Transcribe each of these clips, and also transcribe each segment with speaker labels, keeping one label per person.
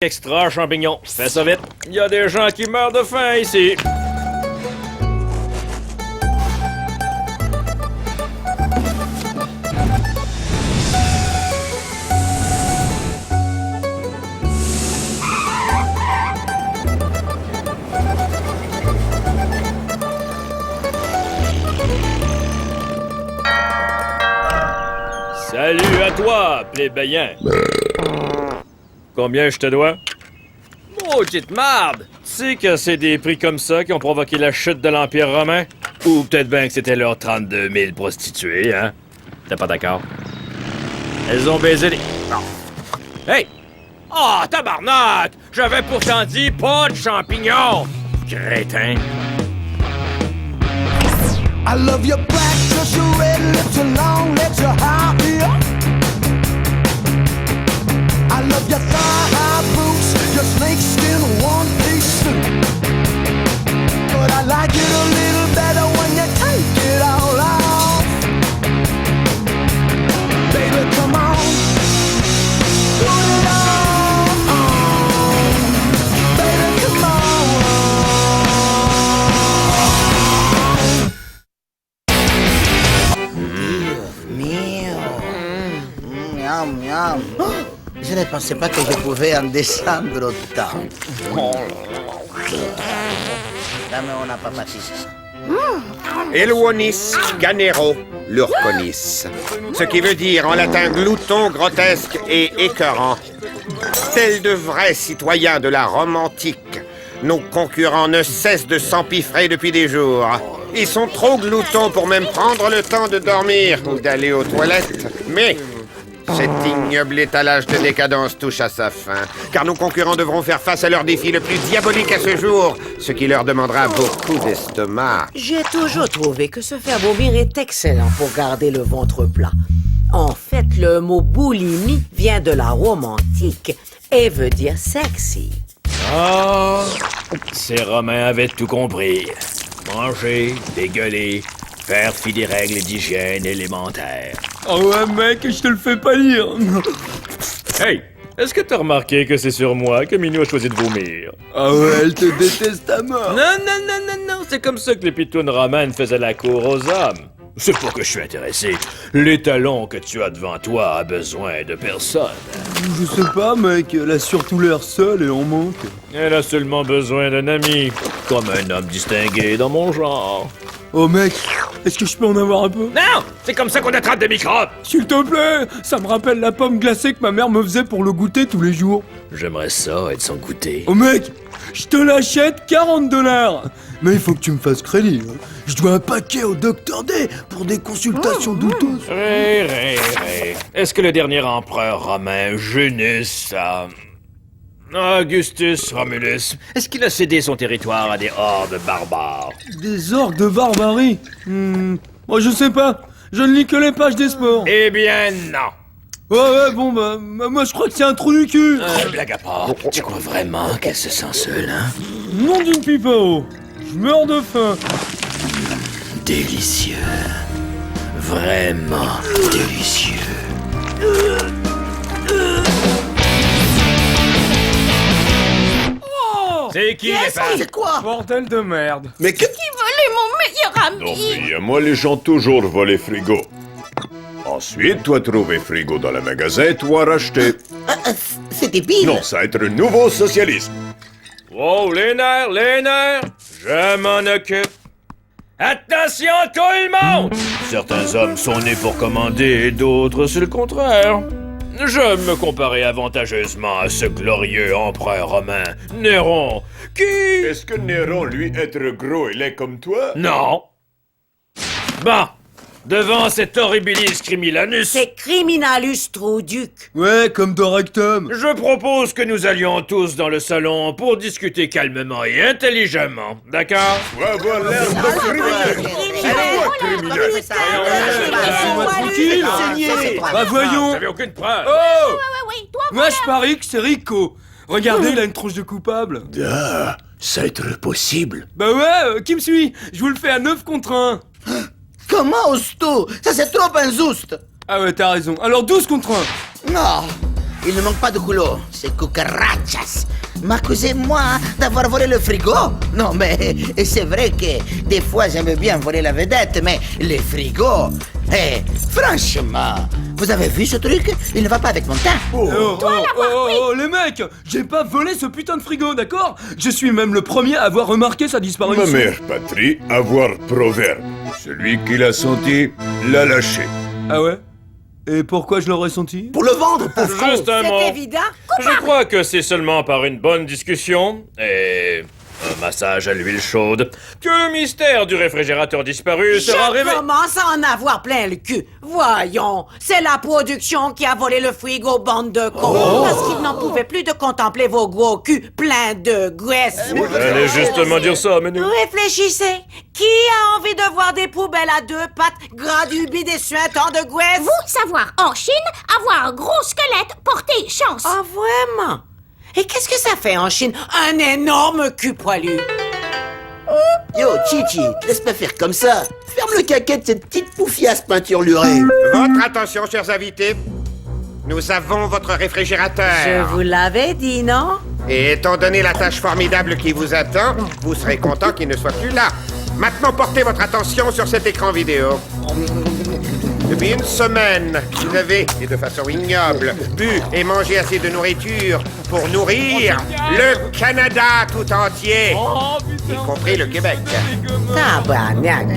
Speaker 1: Extra champignons. Fais ça vite. Il y a des gens qui meurent de faim ici. Salut à toi, plébéien. Combien je te dois? Maudite marde! Tu sais que c'est des prix comme ça qui ont provoqué la chute de l'Empire romain? Ou peut-être bien que c'était leurs 32 000 prostituées, hein? T'es pas d'accord? Elles ont baisé les... Non. Hey! Oh, tabarnak! J'avais pourtant dit pas de champignons! Crétin!
Speaker 2: I love your black, just your red lips, your long legs, your high heel. I love your thigh-high boots, your snakeskin one-piece suit. But I like it a little better when you take it all off. Baby, come on, put it on. Baby, come on.
Speaker 3: Miam, miam. Je ne pensais pas que je pouvais en descendre autant. Dame una papatisse.
Speaker 4: Eluonis canero lurconis. Ce qui veut dire en latin glouton, grotesque et écœurant. Tels de vrais citoyens de la Rome antique, nos concurrents ne cessent de s'empiffrer depuis des jours. Ils sont trop gloutons pour même prendre le temps de dormir ou d'aller aux toilettes. Mais cet ignoble étalage de décadence touche à sa fin, car nos concurrents devront faire face à leur défi le plus diabolique à ce jour, ce qui leur demandera beaucoup d'estomac.
Speaker 5: J'ai toujours trouvé que se faire vomir est excellent pour garder le ventre plat. En fait, le mot boulimie vient de la Rome antique et veut dire sexy.
Speaker 1: Ah! Ces Romains avaient tout compris. Manger, dégueuler, faire fi des règles d'hygiène élémentaires.
Speaker 6: Ah ouais, mec, je te le fais pas lire.
Speaker 1: Hey! Est-ce que t'as remarqué que c'est sur moi que Minou a choisi de vomir?
Speaker 6: Ah ouais, elle te déteste à mort.
Speaker 1: Non, c'est comme ça que les pitounes romaines faisaient la cour aux hommes. C'est pas que je suis intéressé. L'étalon que tu as devant toi a besoin de personne.
Speaker 6: Je sais pas, mec, elle a surtout l'air seule et en manque.
Speaker 1: Elle a seulement besoin d'un ami, comme un homme distingué dans mon genre.
Speaker 6: Oh mec, est-ce que je peux en avoir un peu?
Speaker 1: Non! C'est comme ça qu'on attrape des microbes!
Speaker 6: S'il te plaît, ça me rappelle la pomme glacée que ma mère me faisait pour le goûter tous les jours.
Speaker 1: J'aimerais ça être sans goûter.
Speaker 6: Oh mec, je te l'achète 40$. Mais il faut que tu me fasses crédit. Hein. Je dois un paquet au Dr D pour des consultations douteuses.
Speaker 1: Ré. Est-ce que le dernier empereur romain, Junius, Augustus Romulus, est-ce qu'il a cédé son territoire à des hordes barbares?
Speaker 6: Des orques de barbarie. Moi je sais pas. Je ne lis que les pages des sports.
Speaker 1: Eh bien non.
Speaker 6: Ouais, bon, bah, moi je crois que c'est un trou du cul.
Speaker 1: Blague à part, tu crois vraiment qu'elle se sent seule, hein?
Speaker 6: Nom d'une pipe à eau. Je meurs de faim.
Speaker 1: Délicieux. Vraiment délicieux. C'est qui les femmes?
Speaker 3: C'est quoi?
Speaker 6: Bordel de merde.
Speaker 4: Mais que...
Speaker 7: Qui volait mon meilleur ami?
Speaker 8: Non, mais moi, les gens toujours volent frigo. Ensuite, toi trouver frigo dans le magasin, toi racheter.
Speaker 3: C'est débile.
Speaker 8: Non, ça va être un nouveau socialisme.
Speaker 1: Wow, les nerfs, je m'en occupe. Attention tout le monde! Certains hommes sont nés pour commander et d'autres c'est le contraire. Je me comparais avantageusement à ce glorieux empereur romain, Néron, qui...
Speaker 8: Est-ce que Néron, lui, être gros et laid comme toi?
Speaker 1: Non. Bon, devant cet horribilis crimilanus,
Speaker 5: C'est criminalus truduc.
Speaker 6: Ouais, comme ton rectum.
Speaker 1: je propose que nous allions tous dans le salon pour discuter calmement et intelligemment, d'accord?
Speaker 8: Va avoir l'air de criminel.
Speaker 6: Laissez-moi tranquille. Bah voyons.
Speaker 1: J'avais aucune preuve.
Speaker 6: Oh!
Speaker 7: Oui, toi,
Speaker 6: Moi je parie que c'est Rico. Regardez, il a une tronche de coupable.
Speaker 8: Ah, ça être possible.
Speaker 6: Bah ouais, qui me suit? Je vous le fais à 9 contre 1.
Speaker 3: Comment oses-tu? Ça c'est trop injuste.
Speaker 6: Ah ouais, t'as raison. Alors 12 contre 1.
Speaker 3: Non, il ne manque pas de culot. C'est cucarachas. M'accusez-moi d'avoir volé le frigo? Non, mais c'est vrai que des fois j'aime bien voler la vedette, mais les frigos... franchement, vous avez vu ce truc? Il ne va pas avec mon teint.
Speaker 6: Les mecs, j'ai pas volé ce putain de frigo, d'accord? Je suis même le premier à avoir remarqué sa
Speaker 8: Ma
Speaker 6: disparition.
Speaker 8: mère patrie, avoir proverbe. Celui qui l'a senti, l'a lâché.
Speaker 6: Ah ouais? Et pourquoi je l'aurais senti?
Speaker 3: Pour le vendre, pauvre con.
Speaker 1: Juste un mot.
Speaker 5: C'est évident.
Speaker 1: Je crois que c'est seulement par une bonne discussion et un massage à l'huile chaude que le mystère du réfrigérateur disparu sera
Speaker 5: Je
Speaker 1: révélé.
Speaker 5: commence à en avoir plein le cul. Voyons, c'est la production qui a volé le frigo, bande de cons. Parce qu'ils n'en pouvaient plus de contempler vos gros culs pleins de graisse.
Speaker 1: J'allais justement dire ça, mais nous.
Speaker 5: Réfléchissez. Qui a envie de voir des poubelles à deux pattes gradubées des suintants de graisse?
Speaker 7: Vous, savoir en Chine, avoir un gros squelette, porter chance.
Speaker 5: Ah, vraiment? Et qu'est-ce que ça fait en Chine? Un énorme cul poilu.
Speaker 3: Yo, Chichi, laisse pas faire comme ça. Ferme le caquet de cette petite poufiasse peinturlurée.
Speaker 4: Votre attention, chers invités. Nous avons votre réfrigérateur.
Speaker 5: Je vous l'avais dit, non?
Speaker 4: Et étant donné la tâche formidable qui vous attend, vous serez content qu'il ne soit plus là. Maintenant, portez votre attention sur cet écran vidéo. Depuis une semaine, vous avez, et de façon ignoble, bu et mangé assez de nourriture pour nourrir le Canada tout entier, y compris le Québec.
Speaker 5: Tabarnak.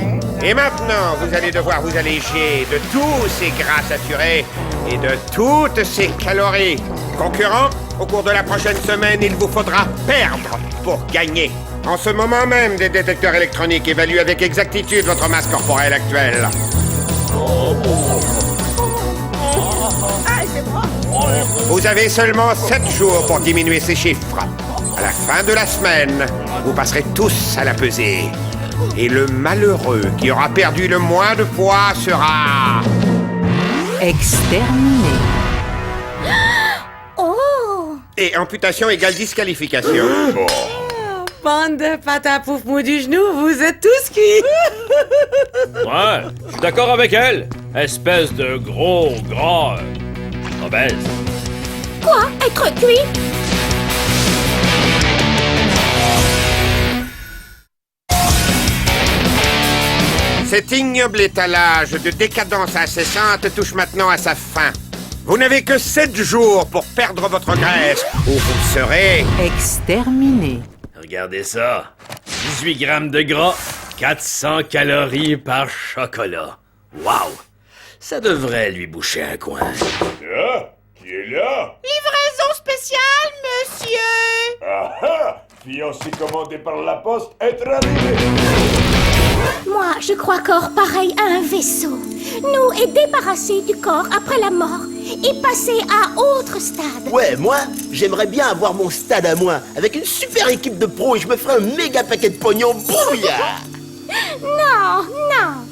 Speaker 4: Et maintenant, vous allez devoir vous alléger de tous ces gras saturés et de toutes ces calories. Concurrents, au cours de la prochaine semaine, il vous faudra perdre pour gagner. En ce moment même, des détecteurs électroniques évaluent avec exactitude votre masse corporelle actuelle. Vous avez seulement 7 jours pour diminuer ces chiffres. À la fin de la semaine, vous passerez tous à la pesée. Et le malheureux qui aura perdu le moins de poids sera...
Speaker 5: Exterminé.
Speaker 7: Oh!
Speaker 4: Et amputation égale disqualification.
Speaker 5: Bande de patapouf mou du genou, vous êtes tous cuits.
Speaker 1: Ouais, je suis d'accord avec elle. Espèce de gros, gras, obèse.
Speaker 7: Quoi? Être cuit?
Speaker 4: Cet ignoble étalage de décadence incessante touche maintenant à sa fin. Vous n'avez que 7 jours pour perdre votre graisse, ou vous serez...
Speaker 5: Exterminé.
Speaker 1: Regardez ça. 18 grammes de gras, 400 calories par chocolat. Wow! Ça devrait lui boucher un coin.
Speaker 8: Ah, qui est là?
Speaker 7: Livraison spéciale, monsieur!
Speaker 8: Ah ah! Fiancé commandé par la poste, être arrivé!
Speaker 7: Moi, je crois corps pareil à un vaisseau. Nous est débarrasser du corps après la mort et passer à autre stade.
Speaker 3: Ouais, moi, j'aimerais bien avoir mon stade à moi, avec une super équipe de pros et je me ferais un méga paquet de pognon brouillard.
Speaker 7: Non, non.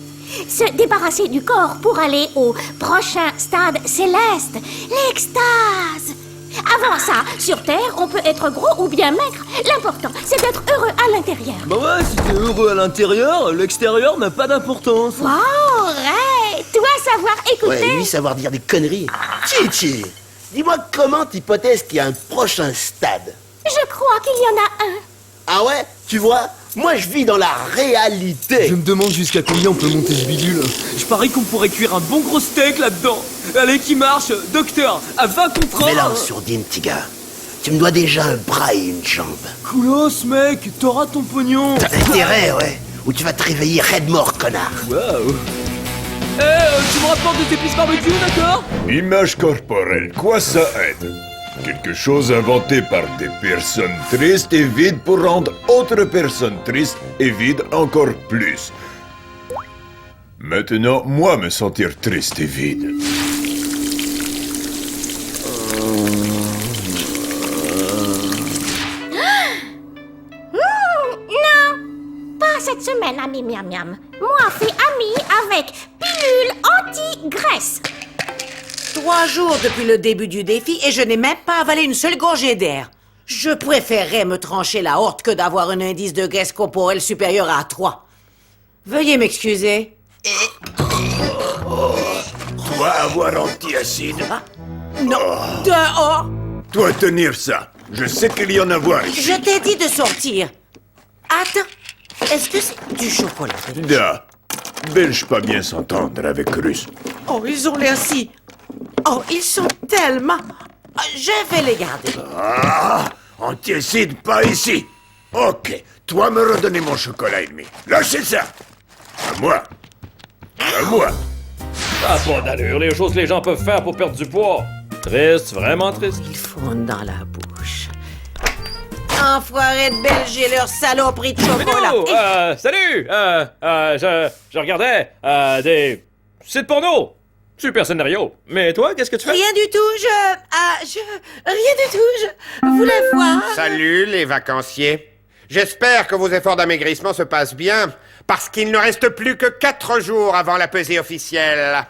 Speaker 7: Se débarrasser du corps pour aller au prochain stade céleste, l'extase. Avant ça, sur Terre, on peut être gros ou bien maigre. L'important, c'est d'être heureux à l'intérieur.
Speaker 6: Bah ouais, si t'es heureux à l'intérieur, l'extérieur n'a pas d'importance.
Speaker 7: Wow, Ray, toi savoir écouter.
Speaker 3: Ouais, lui savoir dire des conneries. Chichi, dis-moi comment t'hypothèses qu'il y a un prochain stade?
Speaker 7: Je crois qu'il y en a un.
Speaker 3: Ah ouais? Tu vois? Moi, je vis dans la réalité.
Speaker 6: Je me demande jusqu'à combien on peut monter ce bidule. Je parie qu'on pourrait cuire un bon gros steak là-dedans. Allez, qui marche, docteur, à 20 contre 1.
Speaker 3: Mais là, sourdine, petit gars. Tu me dois déjà un bras et une jambe.
Speaker 6: Coolos, mec, t'auras ton pognon.
Speaker 3: T'as intérêt, ouais. Ou tu vas te réveiller raide mort, connard.
Speaker 6: Waouh. Tu me rapportes des épices barbecue, d'accord?
Speaker 8: Image corporelle, quoi ça aide? Quelque chose inventé par des personnes tristes et vides pour rendre autres personnes tristes et vides encore plus. Maintenant, moi me sentir triste et vide.
Speaker 7: Non, pas cette semaine, ami miam miam. Moi, fais ami avec pilule anti-graisse.
Speaker 5: 3 jours depuis le début du défi et je n'ai même pas avalé une seule gorgée d'air. Je préférerais me trancher la horte que d'avoir un indice de graisse corporelle supérieur à 3. Veuillez m'excuser.
Speaker 8: Toi avoir antiacide?
Speaker 5: Non, dehors.
Speaker 8: Toi, tenir ça. Je sais qu'il y en a voir ici.
Speaker 5: Je t'ai dit de sortir. Attends, est-ce que c'est du chocolat?
Speaker 8: Da. Belge pas bien s'entendre avec Russe.
Speaker 5: Oh, ils ont l'air si... Oh, ils sont tellement... Je vais les garder.
Speaker 8: Ah! On décide pas ici. Ok, toi me redonner mon chocolat et demi. Lâchez ça. À moi. À moi.
Speaker 1: Ah, pas d'allure, les choses que les gens peuvent faire pour perdre du poids. Triste, vraiment triste.
Speaker 5: Ils fondent dans la bouche. Enfoirés de Belges et leur saloperie de chocolat.
Speaker 1: Oh, salut! Je regardais des sites porno. Super scénario. Mais toi, qu'est-ce que tu fais?
Speaker 5: Rien du tout, rien du tout, je voulais voir...
Speaker 4: Salut les vacanciers. J'espère que vos efforts d'amaigrissement se passent bien, parce qu'il ne reste plus que 4 jours avant la pesée officielle.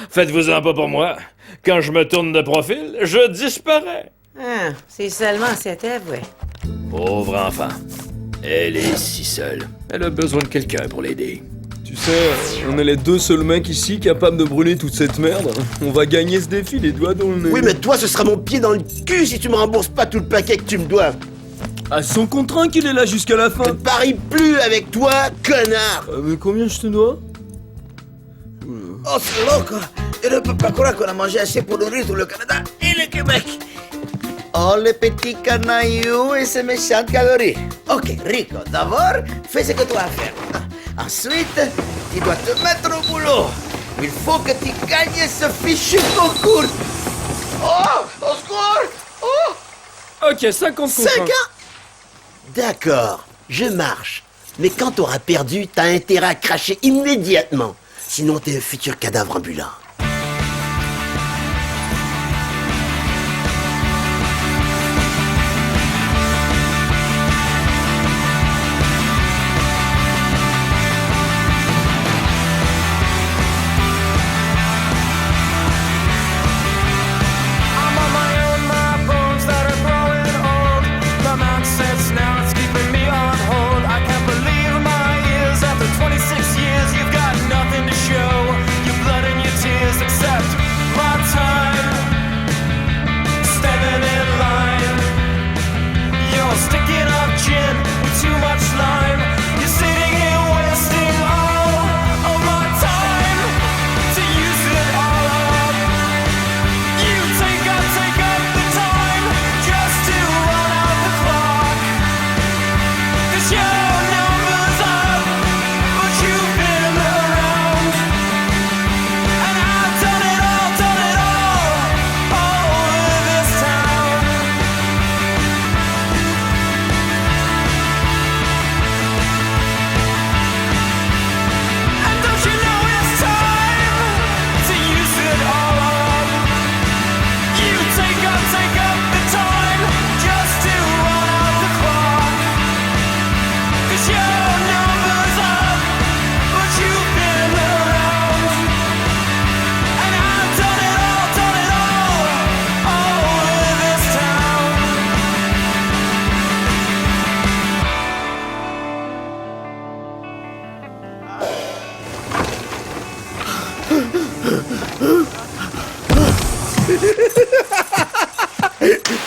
Speaker 1: Faites-vous-en pas pour moi. Quand je me tourne de profil, je disparais.
Speaker 5: Ah, si seulement c'était vrai.
Speaker 1: Pauvre enfant. Elle est si seule. Elle a besoin de quelqu'un pour l'aider.
Speaker 6: Tu sais, on est les 2 seuls mecs ici capables de brûler toute cette merde. On va gagner ce défi les doigts dans le nez.
Speaker 9: Oui, mais toi, ce sera mon pied dans le cul si tu me rembourses pas tout le paquet que tu me dois.
Speaker 6: À son contre 1 qu'il est là jusqu'à la fin.
Speaker 9: Je ne parie plus avec toi, connard.
Speaker 6: Mais combien je te dois?
Speaker 9: Oh, c'est loco. Je ne peux pas croire qu'on a mangé assez pour nourrir tout le Canada et le Québec. Oh, les petits canailloux et ces méchantes calories. Ok, Rico, d'abord, fais ce que tu as à faire. Ensuite, tu dois te mettre au boulot. Il faut que tu gagnes ce fichu concours. Oh, au secours. Oh,
Speaker 6: Ok, 50 contre
Speaker 9: 5
Speaker 6: 1.
Speaker 9: ans. D'accord, je marche. Mais quand t'auras perdu, t'as intérêt à cracher immédiatement. Sinon, t'es un futur cadavre ambulant.
Speaker 2: I'm on my own, my bones that are growing old. The mouth says now it's keeping me on hold. I can't believe my ears. After 26 years, you've got nothing to show. Your blood and your tears, except my time. Standing in line. You're sticking up gin with too much lime. You're sitting here wasting all of my time to use it all up. You take up the time just to run out the clock. 'Cause your number's up, but you've been around. And I've done it all over this town. And don't you know it's time to use it all up? You take up the time just to run out the clock. 'Cause your number's up, but you've been around. And I've done it all over this town.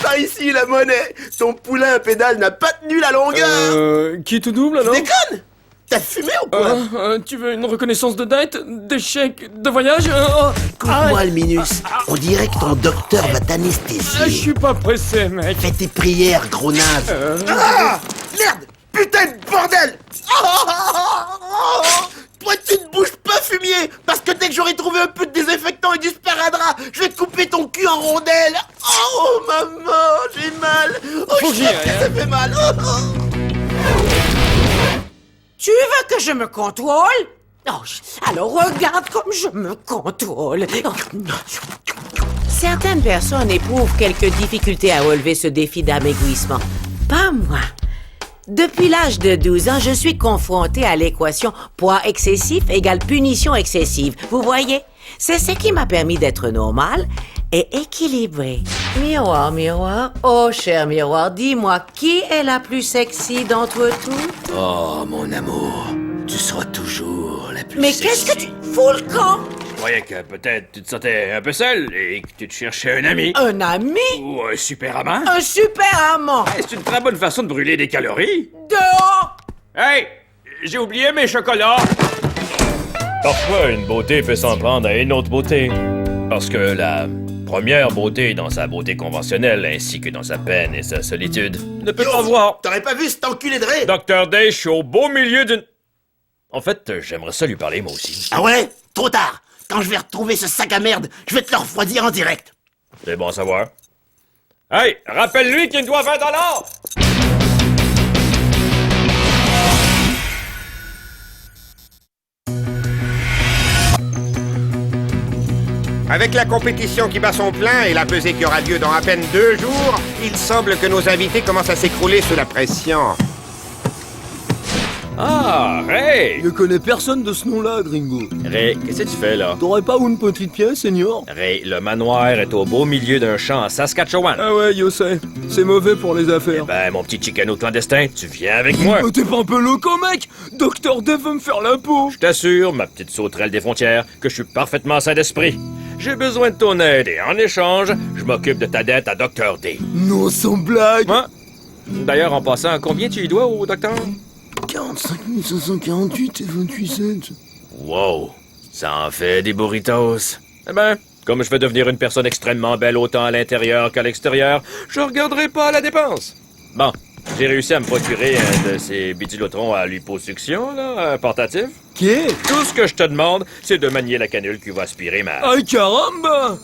Speaker 9: Par ici, la monnaie. Ton poulain à pédale n'a pas tenu la longueur.
Speaker 6: Qui tout double
Speaker 9: Tu
Speaker 6: alors?
Speaker 9: déconnes? T'as fumé ou quoi?
Speaker 6: Tu veux une reconnaissance de dette? Des chèques de voyage?
Speaker 9: Écoute-moi, le minus. On dirait que ton docteur va
Speaker 6: Je
Speaker 9: t'anesthésier.
Speaker 6: suis pas pressé, mec.
Speaker 9: Fais tes prières, gros naze. Ah! Merde! Putain de bordel! Toi, tu ne bouges pas, fumier! Parce que dès que j'aurai trouvé un peu de désinfectant et du sparadrap, je vais te couper ton cul en rondelles! Oh, maman, j'ai mal! Oh,
Speaker 6: Faut que
Speaker 9: je
Speaker 6: j'y
Speaker 9: sais
Speaker 6: aille,
Speaker 9: que
Speaker 6: hein.
Speaker 9: ça fait mal!
Speaker 5: Tu veux que je me contrôle? Oh, alors regarde comme je me contrôle. Certaines personnes éprouvent quelques difficultés à relever ce défi d'amaigrissement. Pas moi. Depuis l'âge de 12 ans, je suis confrontée à l'équation poids excessif égale punition excessive. Vous voyez? C'est ce qui m'a permis d'être normal et équilibré. Miroir, miroir, oh cher miroir, dis-moi, qui est la plus sexy d'entre tous?
Speaker 9: Oh, mon amour, tu seras toujours la plus
Speaker 5: Mais qu'est-ce que tu fous le camp?
Speaker 1: croyais que peut-être tu te sentais un peu seul et que tu te cherchais un ami.
Speaker 5: Un ami?
Speaker 1: Ou un super amant.
Speaker 5: Un super amant!
Speaker 1: Hey, c'est une très bonne façon de brûler des calories.
Speaker 5: Dehors!
Speaker 1: Hey! J'ai oublié mes chocolats! Parfois, une beauté peut s'en prendre à une autre beauté. Parce que la première beauté dans sa beauté conventionnelle, ainsi que dans sa peine et sa solitude, ne peut pas voir.
Speaker 9: T'aurais pas vu cet enculé de Ray?
Speaker 1: Dr. Day, je suis au beau milieu d'une... En fait, j'aimerais ça lui parler, moi aussi.
Speaker 9: Ah ouais? Trop tard. Quand je vais retrouver ce sac à merde, je vais te le refroidir en direct.
Speaker 1: C'est bon à savoir. Hey! Rappelle-lui qu'il me doit 20 $!
Speaker 4: Avec la compétition qui bat son plein et la pesée qui aura lieu dans à peine 2 jours, il semble que nos invités commencent à s'écrouler sous la pression.
Speaker 1: Ah, Ray!
Speaker 6: Je connais personne de ce nom-là, Gringo.
Speaker 1: Ray, qu'est-ce que tu fais, là?
Speaker 6: T'aurais pas une petite pièce, Seigneur?
Speaker 1: Ray, le manoir est au beau milieu d'un champ en Saskatchewan.
Speaker 6: Ah ouais, yo sais. C'est mauvais pour les affaires.
Speaker 1: Ben, mon petit chicano clandestin, tu viens avec moi.
Speaker 6: T'es pas un peu loco, mec? Dr. Day veut me faire la peau.
Speaker 1: Je t'assure, ma petite sauterelle des frontières, que je suis parfaitement sain d'esprit. J'ai besoin de ton aide et en échange, je m'occupe de ta dette à Dr. D.
Speaker 6: Non, sans blague.
Speaker 1: Moi? D'ailleurs, en passant, combien tu y dois au docteur?
Speaker 6: 45 548 et 28 cents.
Speaker 1: Wow, ça en fait des burritos. Eh ben, comme je vais devenir une personne extrêmement belle autant à l'intérieur qu'à l'extérieur, je regarderai pas la dépense. Bon, j'ai réussi à me procurer un de ces bidulotrons à liposuction, là, portatif.
Speaker 6: Qu'est?
Speaker 1: Tout ce que je te demande, c'est de manier la canule qui va aspirer ma...
Speaker 6: Ay, caramba!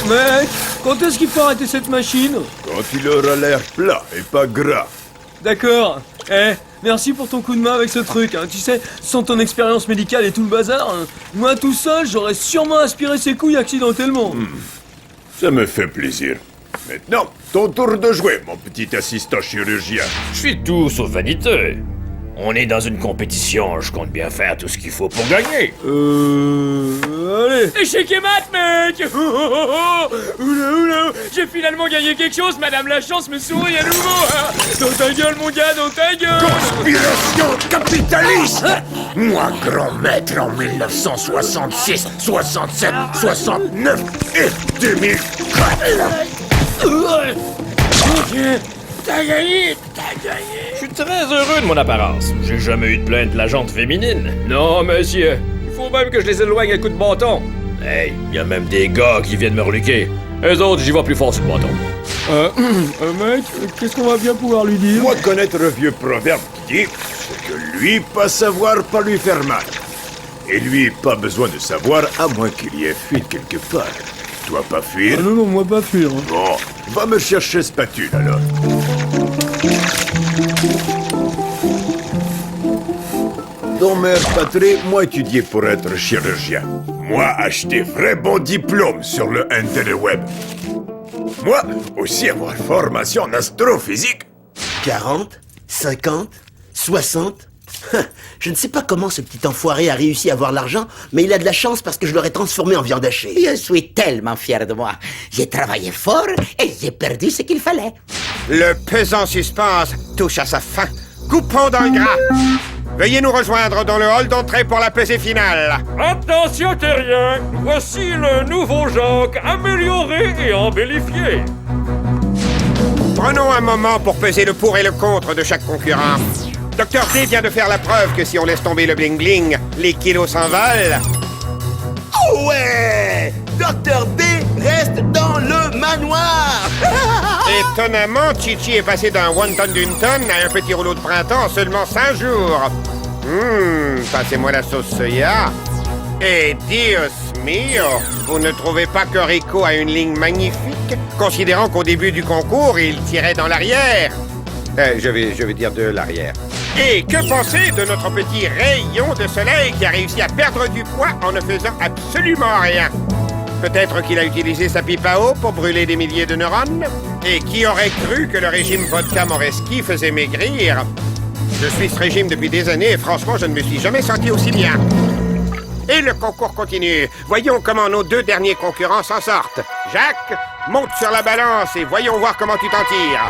Speaker 6: Mec, quand est-ce qu'il faut arrêter cette machine?
Speaker 8: Quand il aura l'air plat et pas gras.
Speaker 6: D'accord. Merci pour ton coup de main avec ce truc, hein. Tu sais, sans ton expérience médicale et tout le bazar, hein, moi tout seul, j'aurais sûrement aspiré ses couilles accidentellement.
Speaker 8: Ça me fait plaisir. Maintenant, ton tour de jouer, mon petit assistant chirurgien.
Speaker 1: Je suis tout sauf vaniteux. On est dans une compétition, je compte bien faire tout ce qu'il faut pour gagner.
Speaker 6: Allez.
Speaker 1: Échec et mat, mec! Oula, j'ai finalement gagné quelque chose, Madame la Chance me sourit à nouveau! Dans ta gueule, mon gars, dans ta gueule!
Speaker 9: Conspiration capitaliste! Moi, grand maître en 1966, 67, 69 et 2004!
Speaker 1: T'as gagné! Je suis très heureux de mon apparence. J'ai jamais eu de plainte de la jante féminine. Non, monsieur. Il faut même que je les éloigne à coups de bâton. Hey, y a même des gars qui viennent me reluquer. Eux autres, j'y vais plus fort sur le bâton.
Speaker 6: Mec, qu'est-ce qu'on va bien pouvoir lui dire?
Speaker 8: Moi connaître le vieux proverbe qui dit que lui pas savoir, pas lui faire mal. Et lui, pas besoin de savoir, à moins qu'il y ait fuite quelque part. Toi pas fuir?
Speaker 6: Ah non, moi pas fuir. Hein.
Speaker 8: Bon, va me chercher spatule alors. Ton mère patrie, moi étudié pour être chirurgien. Moi acheter vrai bon diplôme sur le interweb. Moi aussi avoir formation en astrophysique.
Speaker 9: 40, 50, 60. Je ne sais pas comment ce petit enfoiré a réussi à avoir l'argent, mais il a de la chance parce que je l'aurais transformé en viande hachée.
Speaker 3: Je suis tellement fier de moi. J'ai travaillé fort et j'ai perdu ce qu'il fallait.
Speaker 4: Le pesant suspense touche à sa fin. Coupons dans le gras. Veuillez nous rejoindre dans le hall d'entrée pour la pesée finale.
Speaker 1: Attention, terrien! Voici le nouveau Jacques, amélioré et embellifié.
Speaker 4: Prenons un moment pour peser le pour et le contre de chaque concurrent. Dr. D vient de faire la preuve que si on laisse tomber le bling-bling, les kilos s'envolent.
Speaker 9: Oh ouais! Dr. D reste dans le manoir!
Speaker 4: Étonnamment, Chichi est passé d'un one-ton d'une tonne à un petit rouleau de printemps en seulement 5 jours. Passez-moi la sauce soya. Et Dios mio, vous ne trouvez pas que Rico a une ligne magnifique, considérant qu'au début du concours, il tirait dans l'arrière? Je vais dire de l'arrière. Et que penser de notre petit rayon de soleil qui a réussi à perdre du poids en ne faisant absolument rien? Peut-être qu'il a utilisé sa pipe à eau pour brûler des milliers de neurones? Et qui aurait cru que le régime vodka Moreski faisait maigrir? Je suis ce régime depuis des années et franchement, je ne me suis jamais senti aussi bien. Et le concours continue. Voyons comment nos 2 derniers concurrents s'en sortent. Jacques, monte sur la balance et voyons voir comment tu t'en tires.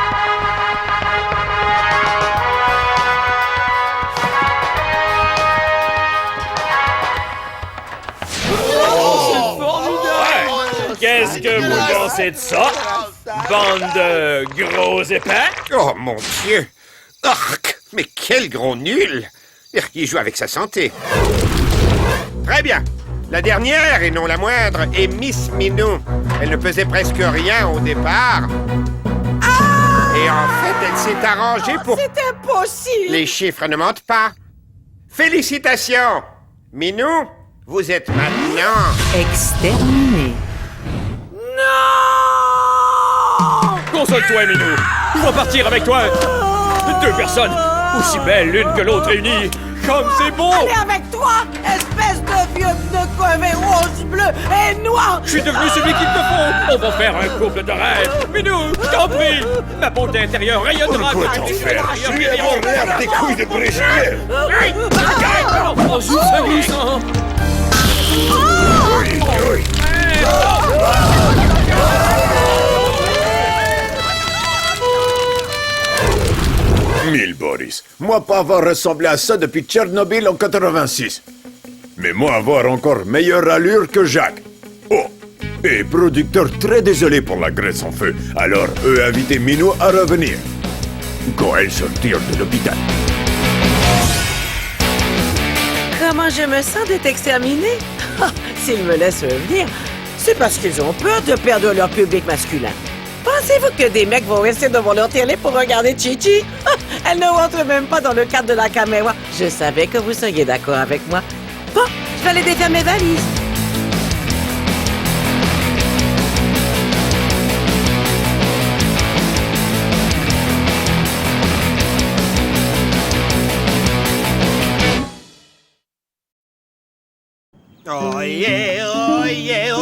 Speaker 1: Qu'est-ce que vous pensez de ça? Bande de gros épais?
Speaker 4: Oh mon Dieu! Arc! Mais quel gros nul! Il joue avec sa santé. Très bien. La dernière, et non la moindre, est Miss Minou. Elle ne pesait presque rien au départ. Et en fait, elle s'est arrangée pour...
Speaker 5: C'est impossible!
Speaker 4: Les chiffres ne mentent pas. Félicitations! Minou, vous êtes maintenant...
Speaker 5: Exterminé. Non!
Speaker 1: Console-toi, Minou. Je vais partir avec toi. 2 personnes, aussi belles l'une que l'autre réunies. Comme c'est beau!
Speaker 5: Allez avec toi, espèce de vieux pneu crevé rose, bleu et noir!
Speaker 1: Je suis devenu celui qu'il te faut! On va faire un couple de rêve! Minou, je t'en prie! Ma beauté intérieure rayonnera
Speaker 8: Pourquoi
Speaker 1: comme
Speaker 8: t'en
Speaker 1: tu
Speaker 8: faire?
Speaker 1: veux.
Speaker 8: Je vais avoir l'air des couilles de Brécheville.
Speaker 6: Oh, zut, ça glisse, hein.
Speaker 8: Oui, oui. Mille Boris, moi pas avoir ressemblé à ça depuis Tchernobyl en 86. Mais moi avoir encore meilleure allure que Jacques. Oh, et producteur très désolé pour la graisse en feu. Alors, eux invité Minou à revenir. Quand elle sortir de l'hôpital.
Speaker 5: Comment je me sens d'être exterminé? S'ils me laissent venir, c'est parce qu'ils ont peur de perdre leur public masculin. Pensez-vous que des mecs vont rester devant leur télé pour regarder Chichi? Elle ne rentre même pas dans le cadre de la caméra. Je savais que vous seriez d'accord avec moi. Bon, je vais aller défaire mes valises.
Speaker 4: Oh yeah, oh yeah, oh